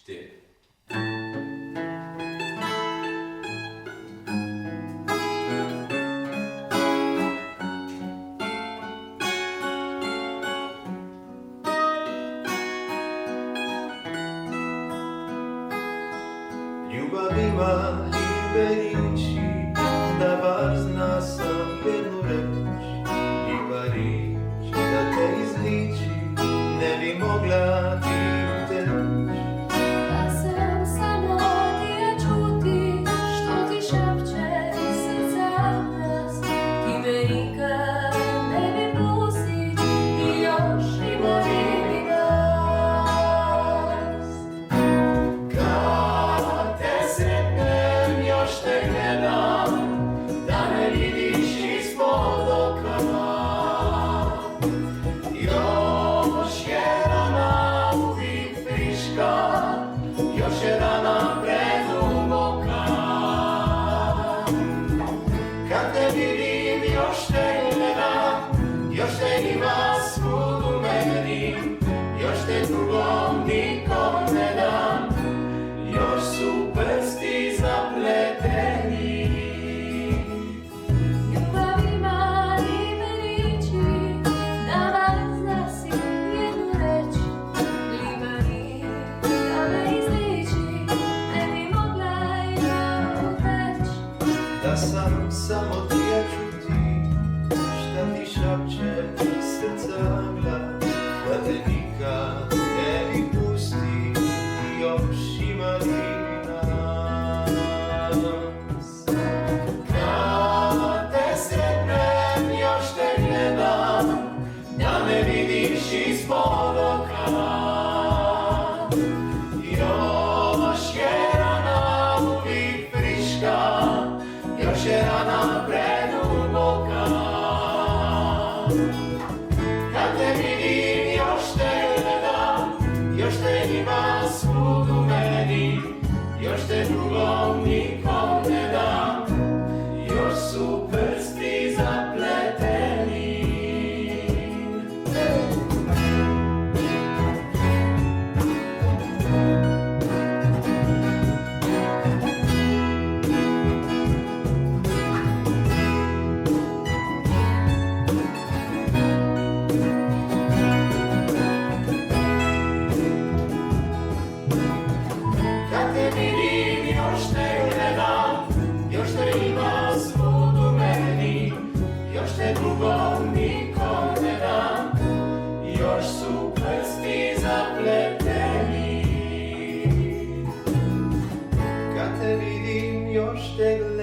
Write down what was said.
4. Ljubav ima libe riči, da var zna sam jednu reč. Liba rič, da te izliči, ne bi mogla ti uteći. Da sam samo tija čuti, što ti šapće srca nas. Ti me nikad ne bi pustit i još imali bi nas. Kad te sretnem, još te gledam, da me vidiš ispod okna. Još je rana uvijek friška, još je rana preduboka. Kad te vidim, još te gledam, još te ima svud u meni, još te drugom nikom ne dam, još su prsti zapleteni. Ljubav ima libe riči, da var zna si jednu reč. Liba rič, da me izliči, ne bi mogla i ja uteć. Da sam samo tija čuti, šta ti šapće srca glas, da te nikad ne bi pusti i još imali bi nas. Kad te sretnem, još te gledam, da me vidiš ispod okna. Još je rana uvijek friška, još je rana preduboka. Kad te vidim, još te gledam, još te ima svud u meni, još te drugom nikom ne dam, još su prsti zapleteni. Kad te vidim, još te gledam, još te ima svud u meni, još te drugom nikom ne dam, još su prsti zapleteni. Kad te vidim, još te gledam,